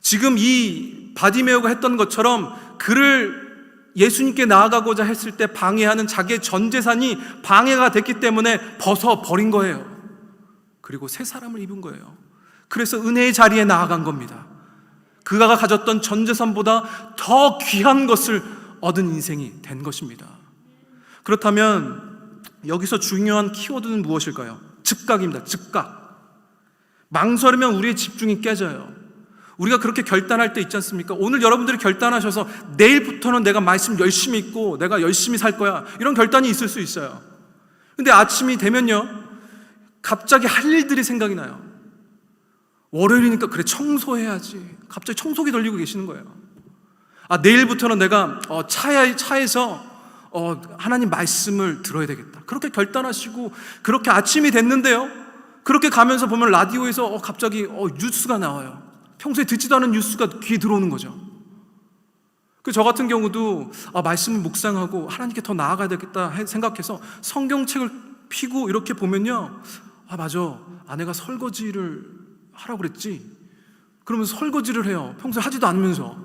지금 이 바디메오가 했던 것처럼 그를 예수님께 나아가고자 했을 때 방해하는 자기의 전 재산이 방해가 됐기 때문에 벗어 버린 거예요. 그리고 새 사람을 입은 거예요. 그래서 은혜의 자리에 나아간 겁니다. 그가 가졌던 전 재산보다 더 귀한 것을 얻은 인생이 된 것입니다. 그렇다면 여기서 중요한 키워드는 무엇일까요? 즉각입니다. 즉각. 망설이면 우리의 집중이 깨져요. 우리가 그렇게 결단할 때 있지 않습니까? 오늘 여러분들이 결단하셔서 내일부터는 내가 말씀 열심히 읽고 내가 열심히 살 거야, 이런 결단이 있을 수 있어요. 근데 아침이 되면요, 갑자기 할 일들이 생각이 나요. 월요일이니까 그래 청소해야지. 갑자기 청소기 돌리고 계시는 거예요. 내일부터는 내가 차에서 하나님 말씀을 들어야 되겠다. 그렇게 결단하시고 그렇게 아침이 됐는데요, 그렇게 가면서 보면 라디오에서 갑자기 뉴스가 나와요. 평소에 듣지도 않은 뉴스가 귀에 들어오는 거죠. 저 같은 경우도 말씀을 묵상하고 하나님께 더 나아가야 되겠다 생각해서 성경책을 피고 이렇게 보면요, 맞아, 아내가 설거지를 하라고 그랬지. 그러면 설거지를 해요. 평소에 하지도 않으면서.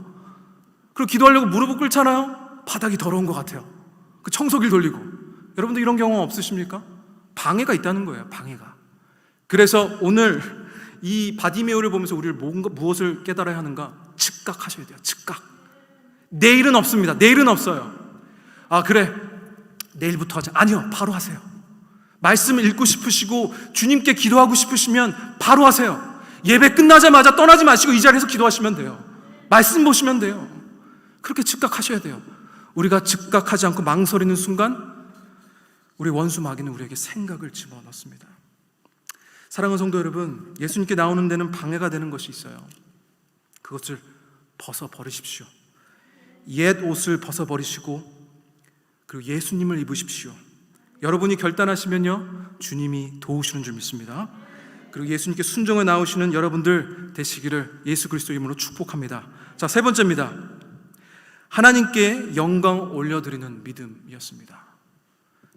그리고 기도하려고 무릎을 꿇잖아요. 바닥이 더러운 것 같아요. 그 청소기를 돌리고. 여러분들 이런 경험 없으십니까? 방해가 있다는 거예요. 방해가. 그래서 오늘 이 바디메오를 보면서 우리를 무엇을 깨달아야 하는가? 즉각하셔야 돼요. 즉각. 내일은 없습니다. 내일은 없어요. 그래, 내일부터 하자. 아니요, 바로 하세요. 말씀을 읽고 싶으시고 주님께 기도하고 싶으시면 바로 하세요. 예배 끝나자마자 떠나지 마시고 이 자리에서 기도하시면 돼요. 말씀 보시면 돼요. 그렇게 즉각하셔야 돼요. 우리가 즉각하지 않고 망설이는 순간 우리 원수 마귀는 우리에게 생각을 집어넣습니다. 사랑하는 성도 여러분, 예수님께 나오는 데는 방해가 되는 것이 있어요. 그것을 벗어버리십시오. 옛 옷을 벗어버리시고 그리고 예수님을 입으십시오. 여러분이 결단하시면요, 주님이 도우시는 줄 믿습니다. 그리고 예수님께 순종해 나오시는 여러분들 되시기를 예수 그리스도 이름으로 축복합니다. 자, 세 번째입니다. 하나님께 영광 올려드리는 믿음이었습니다.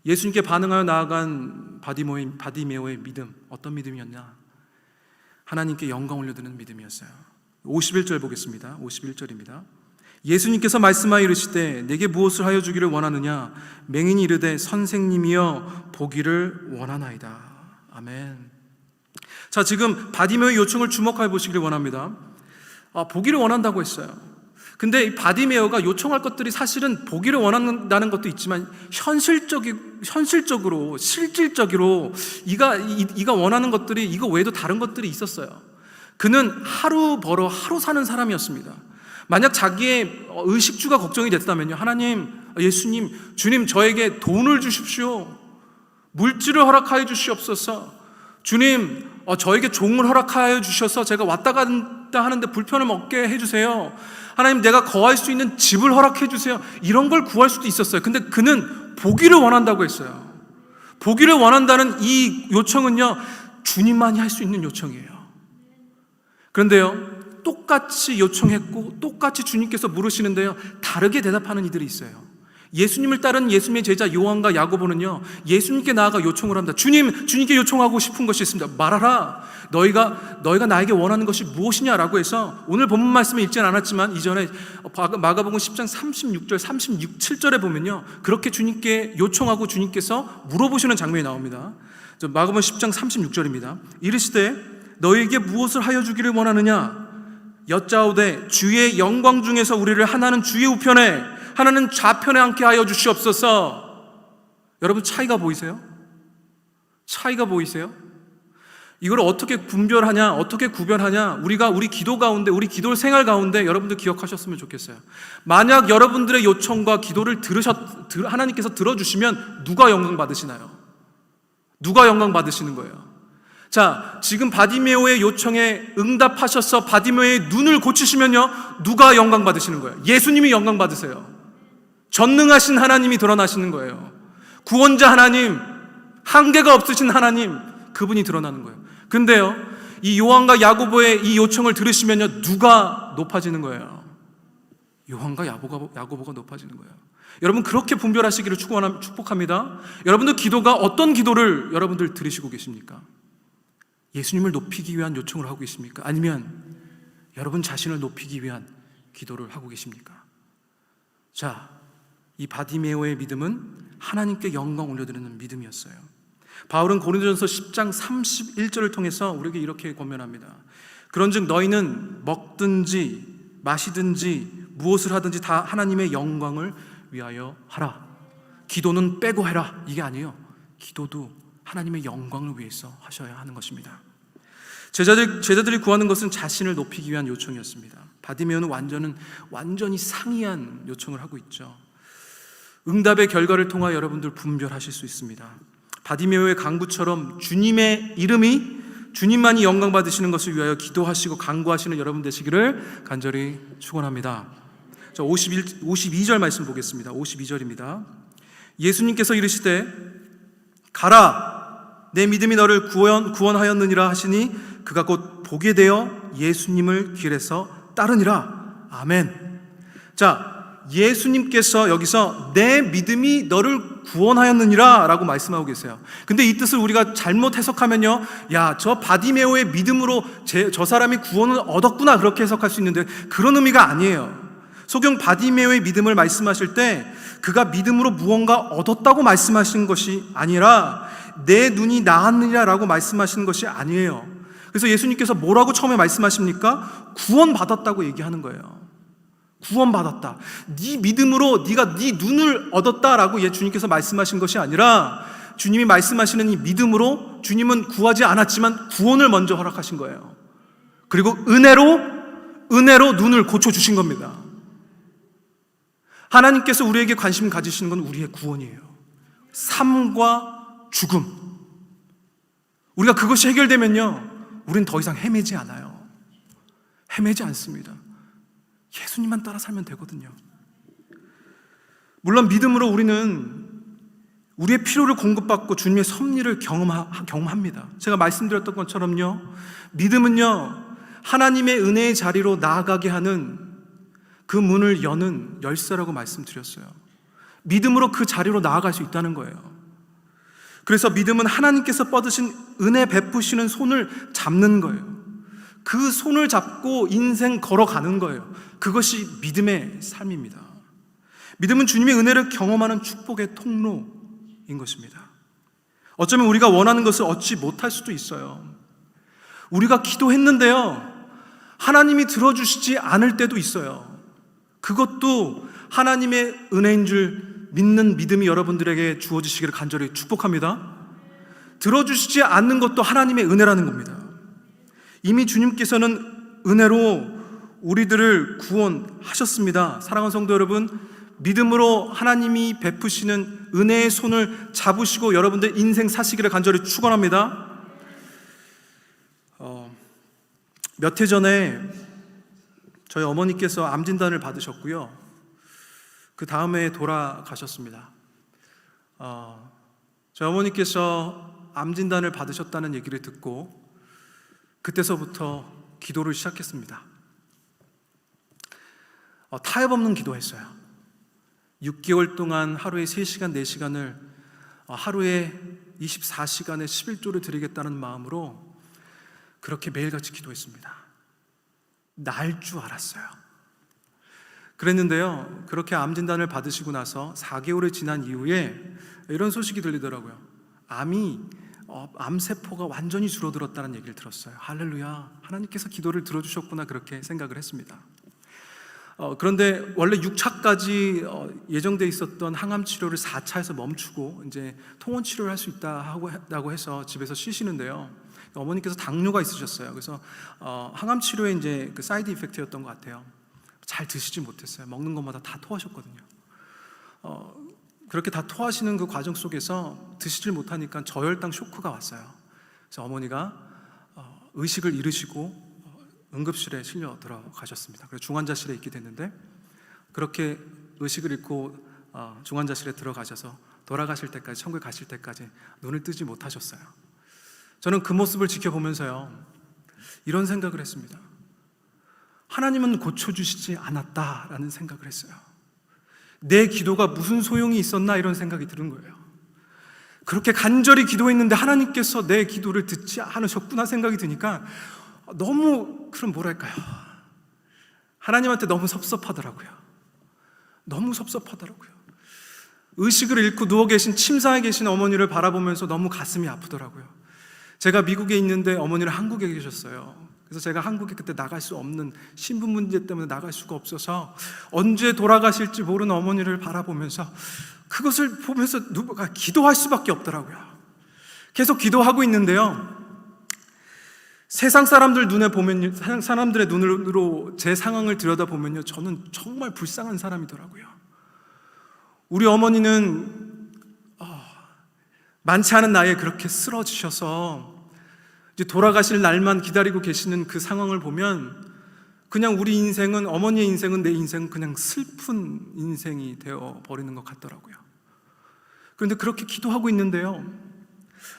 예수님께 반응하여 나아간 바디메오의 믿음, 어떤 믿음이었냐? 하나님께 영광 올려드리는 믿음이었어요. 51절 보겠습니다. 51절입니다. 예수님께서 말씀하여 이르시되 내게 무엇을 하여 주기를 원하느냐? 맹인이 이르되 선생님이여 보기를 원하나이다. 아멘. 자, 지금 바디메오의 요청을 주목하여 보시기를 원합니다. 보기를 원한다고 했어요. 근데 이 바디메오가 요청할 것들이 사실은 보기를 원한다는 것도 있지만 현실적으로 실질적으로 이가 원하는 것들이 이거 외에도 다른 것들이 있었어요. 그는 하루 벌어 하루 사는 사람이었습니다. 만약 자기의 의식주가 걱정이 됐다면요, 하나님, 예수님, 주님 저에게 돈을 주십시오. 물질을 허락하여 주시옵소서. 주님, 저에게 종을 허락하여 주셔서 제가 왔다 갔다 하는데 불편을 없게 해주세요. 하나님, 내가 거할 수 있는 집을 허락해 주세요. 이런 걸 구할 수도 있었어요. 근데 그는 보기를 원한다고 했어요. 보기를 원한다는 이 요청은요, 주님만이 할 수 있는 요청이에요. 그런데요, 똑같이 요청했고 똑같이 주님께서 물으시는데요, 다르게 대답하는 이들이 있어요. 예수님을 따른 예수님의 제자 요한과 야고보는요, 예수님께 나아가 요청을 합니다. 주님께 요청하고 싶은 것이 있습니다. 말하라. 너희가 나에게 원하는 것이 무엇이냐라고 해서, 오늘 본문 말씀을 읽지는 않았지만 이전에 마가복음 10장 36절, 37절에 보면요, 그렇게 주님께 요청하고 주님께서 물어보시는 장면이 나옵니다. 마가복음 10장 36절입니다. 이르시되 너희에게 무엇을 하여 주기를 원하느냐? 여짜오되 주의 영광 중에서 우리를 하나는 주의 우편에 하나는 좌편에 앉게 하여 주시옵소서. 여러분, 차이가 보이세요? 차이가 보이세요? 이걸 어떻게 분별하냐, 어떻게 구별하냐? 우리 기도 가운데, 우리 기도 생활 가운데 여러분들 기억하셨으면 좋겠어요. 만약 여러분들의 요청과 기도를 하나님께서 들어주시면 누가 영광 받으시나요? 누가 영광 받으시는 거예요? 자, 지금 바디메오의 요청에 응답하셔서 바디메오의 눈을 고치시면요, 누가 영광 받으시는 거예요? 예수님이 영광 받으세요. 전능하신 하나님이 드러나시는 거예요. 구원자 하나님, 한계가 없으신 하나님, 그분이 드러나는 거예요. 근데요, 이 요한과 야고보의 이 요청을 들으시면요, 누가 높아지는 거예요? 요한과 야고보가 높아지는 거예요. 여러분, 그렇게 분별하시기를 축복합니다. 여러분들 기도가 어떤 기도를 여러분들 들으시고 계십니까? 예수님을 높이기 위한 요청을 하고 계십니까? 아니면 여러분 자신을 높이기 위한 기도를 하고 계십니까? 자, 이 바디메오의 믿음은 하나님께 영광 올려드리는 믿음이었어요. 바울은 고린도전서 10장 31절을 통해서 우리에게 이렇게 권면합니다. 그런즉 너희는 먹든지 마시든지 무엇을 하든지 다 하나님의 영광을 위하여 하라. 기도는 빼고 해라, 이게 아니에요. 기도도 하나님의 영광을 위해서 하셔야 하는 것입니다. 제자들이 구하는 것은 자신을 높이기 위한 요청이었습니다. 바디메오는 완전히 상이한 요청을 하고 있죠. 응답의 결과를 통하여 여러분들 분별하실 수 있습니다. 바디메오의 강구처럼 주님의 이름이, 주님만이 영광 받으시는 것을 위하여 기도하시고 간구하시는 여러분 되시기를 간절히 축원합니다. 52절 말씀 보겠습니다. 52절입니다. 예수님께서 이르시되 가라, 내 믿음이 너를 구원하였느니라 하시니 그가 곧 보게 되어 예수님을 길에서 따르니라. 아멘. 자, 예수님께서 여기서 내 믿음이 너를 구원하였느니라 라고 말씀하고 계세요. 근데 이 뜻을 우리가 잘못 해석하면요, 야, 저 바디메오의 믿음으로 저 사람이 구원을 얻었구나, 그렇게 해석할 수 있는데 그런 의미가 아니에요. 소경 바디메오의 믿음을 말씀하실 때 그가 믿음으로 무언가 얻었다고 말씀하신 것이 아니라 내 눈이 나았느니라 라고 말씀하시는 것이 아니에요. 그래서 예수님께서 뭐라고 처음에 말씀하십니까? 구원받았다고 얘기하는 거예요. 구원받았다. 네 믿음으로 네가 네 눈을 얻었다라고 주님께서 말씀하신 것이 아니라, 주님이 말씀하시는 이 믿음으로 주님은 구하지 않았지만 구원을 먼저 허락하신 거예요. 그리고 은혜로 눈을 고쳐주신 겁니다. 하나님께서 우리에게 관심 가지시는 건 우리의 구원이에요. 삶과 죽음. 우리가 그것이 해결되면요, 우리는 더 이상 헤매지 않아요. 헤매지 않습니다. 예수님만 따라 살면 되거든요. 물론 믿음으로 우리는 우리의 필요를 공급받고 주님의 섭리를 경험합니다. 제가 말씀드렸던 것처럼요, 믿음은요, 하나님의 은혜의 자리로 나아가게 하는 그 문을 여는 열쇠라고 말씀드렸어요. 믿음으로 그 자리로 나아갈 수 있다는 거예요. 그래서 믿음은 하나님께서 뻗으신 은혜 베푸시는 손을 잡는 거예요. 그 손을 잡고 인생 걸어가는 거예요. 그것이 믿음의 삶입니다. 믿음은 주님의 은혜를 경험하는 축복의 통로인 것입니다. 어쩌면 우리가 원하는 것을 얻지 못할 수도 있어요. 우리가 기도했는데요, 하나님이 들어주시지 않을 때도 있어요. 그것도 하나님의 은혜인 줄 믿는 믿음이 여러분들에게 주어지시기를 간절히 축복합니다. 들어주시지 않는 것도 하나님의 은혜라는 겁니다. 이미 주님께서는 은혜로 우리들을 구원하셨습니다. 사랑하는 성도 여러분, 믿음으로 하나님이 베푸시는 은혜의 손을 잡으시고 여러분들 인생 사시기를 간절히 축원합니다. 몇 해 전에 저희 어머니께서 암 진단을 받으셨고요. 그 다음에 돌아가셨습니다. 저희 어머니께서 암 진단을 받으셨다는 얘기를 듣고 그때서부터 기도를 시작했습니다. 타협 없는 기도했어요. 6개월 동안 하루에 3시간, 4시간을 하루에 24시간의 11조를 드리겠다는 마음으로 그렇게 매일같이 기도했습니다. 날 줄 알았어요. 그랬는데요, 그렇게 암 진단을 받으시고 나서 4개월이 지난 이후에 이런 소식이 들리더라고요. 암세포가 완전히 줄어들었다는 얘기를 들었어요. 할렐루야, 하나님께서 기도를 들어주셨구나, 그렇게 생각을 했습니다. 그런데 원래 6차까지 예정돼 있었던 항암 치료를 4차에서 멈추고 이제 통원 치료를 할 수 있다고 해서 집에서 쉬시는데요. 어머니께서 당뇨가 있으셨어요. 그래서 항암 치료에 이제 그 사이드 이펙트였던 것 같아요. 잘 드시지 못했어요. 먹는 것마다 다 토하셨거든요. 그렇게 다 토하시는 그 과정 속에서 드시질 못하니까 저혈당 쇼크가 왔어요. 그래서 어머니가 의식을 잃으시고 응급실에 실려 들어가셨습니다. 그래서 중환자실에 있게 됐는데, 그렇게 의식을 잃고 중환자실에 들어가셔서 돌아가실 때까지, 천국에 가실 때까지 눈을 뜨지 못하셨어요. 저는 그 모습을 지켜보면서요, 이런 생각을 했습니다. 하나님은 고쳐주시지 않았다라는 생각을 했어요. 내 기도가 무슨 소용이 있었나, 이런 생각이 드는 거예요. 그렇게 간절히 기도했는데 하나님께서 내 기도를 듣지 않으셨구나 생각이 드니까 너무, 그럼 뭐랄까요, 하나님한테 너무 섭섭하더라고요. 너무 섭섭하더라고요. 의식을 잃고 누워 계신, 침상에 계신 어머니를 바라보면서 너무 가슴이 아프더라고요. 제가 미국에 있는데 어머니는 한국에 계셨어요. 그래서 제가 한국에 그때 나갈 수 없는 신분 문제 때문에 나갈 수가 없어서 언제 돌아가실지 모르는 어머니를 바라보면서, 그것을 보면서 누가 기도할 수밖에 없더라고요. 계속 기도하고 있는데요, 세상 사람들 눈에 보면요, 세상 사람들의 눈으로 제 상황을 들여다보면요, 저는 정말 불쌍한 사람이더라고요. 우리 어머니는 많지 않은 나이에 그렇게 쓰러지셔서 이제 돌아가실 날만 기다리고 계시는 그 상황을 보면 그냥 우리 인생은, 어머니의 인생은, 내 인생은 그냥 슬픈 인생이 되어버리는 것 같더라고요. 그런데 그렇게 기도하고 있는데요,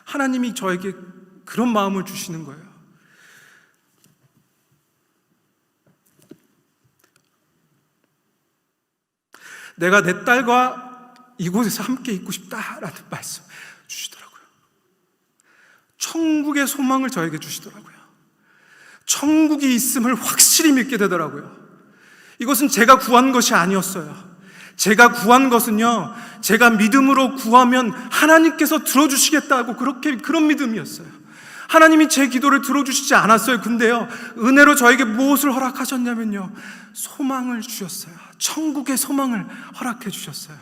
하나님이 저에게 그런 마음을 주시는 거예요. 내가 내 딸과 이곳에서 함께 있고 싶다라는 말씀 주시더라고요. 천국의 소망을 저에게 주시더라고요. 천국이 있음을 확실히 믿게 되더라고요. 이것은 제가 구한 것이 아니었어요. 제가 구한 것은요, 제가 믿음으로 구하면 하나님께서 들어주시겠다고, 그런 믿음이었어요. 하나님이 제 기도를 들어주시지 않았어요. 근데요, 은혜로 저에게 무엇을 허락하셨냐면요, 소망을 주셨어요. 천국의 소망을 허락해 주셨어요.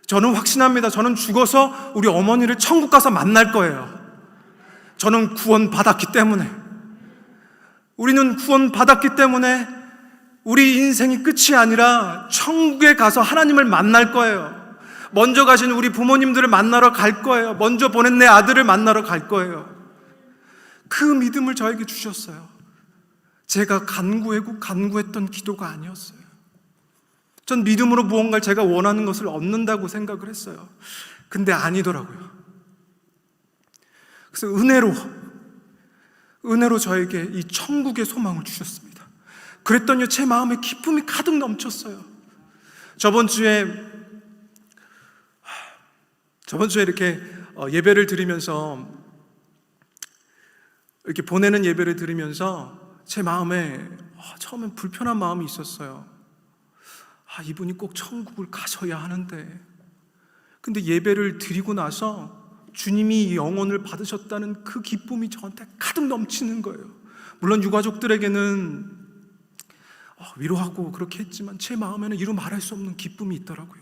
저는 확신합니다. 저는 죽어서 우리 어머니를 천국 가서 만날 거예요. 저는 구원받았기 때문에, 우리는 구원받았기 때문에 우리 인생이 끝이 아니라 천국에 가서 하나님을 만날 거예요. 먼저 가신 우리 부모님들을 만나러 갈 거예요. 먼저 보낸 내 아들을 만나러 갈 거예요. 그 믿음을 저에게 주셨어요. 제가 간구했던 기도가 아니었어요. 전 믿음으로 무언가를 제가 원하는 것을 얻는다고 생각을 했어요. 근데 아니더라고요. 그래서 은혜로 저에게 이 천국의 소망을 주셨습니다. 그랬더니 제 마음에 기쁨이 가득 넘쳤어요. 저번 주에 이렇게 예배를 드리면서 이렇게 보내는 예배를 들으면서 제 마음에 처음엔 불편한 마음이 있었어요. 이분이 꼭 천국을 가셔야 하는데, 근데 예배를 드리고 나서 주님이 영혼을 받으셨다는 그 기쁨이 저한테 가득 넘치는 거예요. 물론 유가족들에게는 위로하고 그렇게 했지만 제 마음에는 이루 말할 수 없는 기쁨이 있더라고요.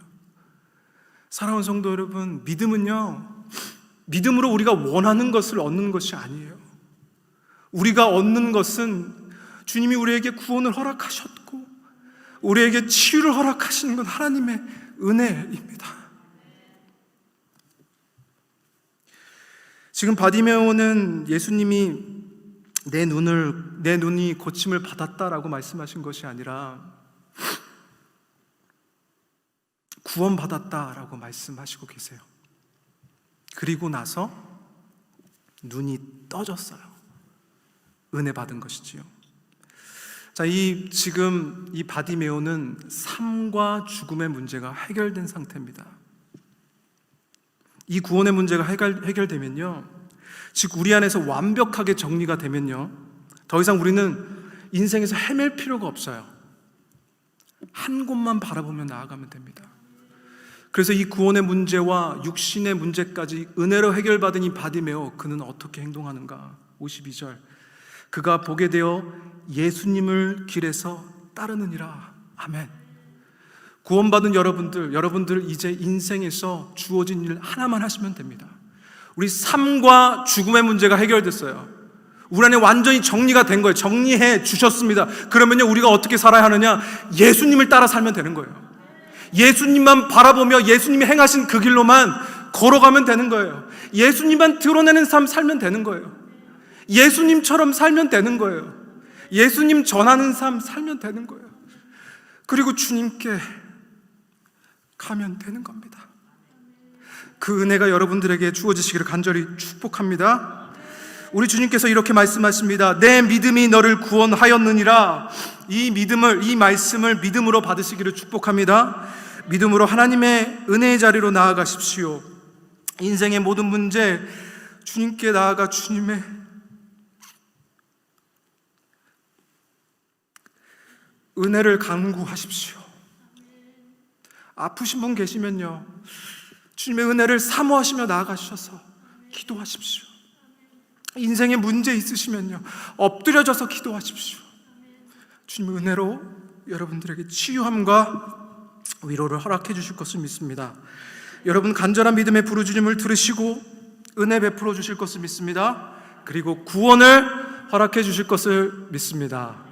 사랑하는 성도 여러분, 믿음으로 우리가 원하는 것을 얻는 것이 아니에요. 우리가 얻는 것은 주님이 우리에게 구원을 허락하셨고 우리에게 치유를 허락하시는 건 하나님의 은혜입니다. 지금 바디메오는 예수님이 내 눈이 고침을 받았다라고 말씀하신 것이 아니라 구원받았다라고 말씀하시고 계세요. 그리고 나서 눈이 떠졌어요. 은혜 받은 것이지요. 자, 지금 이 바디메오는 삶과 죽음의 문제가 해결된 상태입니다. 이 구원의 문제가 해결되면요, 즉 우리 안에서 완벽하게 정리가 되면요, 더 이상 우리는 인생에서 헤맬 필요가 없어요. 한 곳만 바라보며 나아가면 됩니다. 그래서 이 구원의 문제와 육신의 문제까지 은혜로 해결받은 이 바디메오, 그는 어떻게 행동하는가? 52절, 그가 보게 되어 예수님을 길에서 따르느니라. 아멘. 구원받은 여러분들 이제 인생에서 주어진 일 하나만 하시면 됩니다. 우리 삶과 죽음의 문제가 해결됐어요. 우리 안에 완전히 정리가 된 거예요. 정리해 주셨습니다. 그러면요, 우리가 어떻게 살아야 하느냐? 예수님을 따라 살면 되는 거예요. 예수님만 바라보며 예수님이 행하신 그 길로만 걸어가면 되는 거예요. 예수님만 드러내는 삶 살면 되는 거예요. 예수님처럼 살면 되는 거예요. 예수님 전하는 삶 살면 되는 거예요. 그리고 주님께 가면 되는 겁니다. 그 은혜가 여러분들에게 주어지시기를 간절히 축복합니다. 우리 주님께서 이렇게 말씀하십니다. 내 믿음이 너를 구원하였느니라. 이 말씀을 믿음으로 받으시기를 축복합니다. 믿음으로 하나님의 은혜의 자리로 나아가십시오. 인생의 모든 문제 주님께 나아가 주님의 은혜를 간구하십시오. 아프신 분 계시면요, 주님의 은혜를 사모하시며 나아가셔서 기도하십시오. 인생에 문제 있으시면요, 엎드려져서 기도하십시오. 주님의 은혜로 여러분들에게 치유함과 위로를 허락해 주실 것을 믿습니다. 여러분 간절한 믿음의 부르짖음을 들으시고 은혜 베풀어 주실 것을 믿습니다. 그리고 구원을 허락해 주실 것을 믿습니다.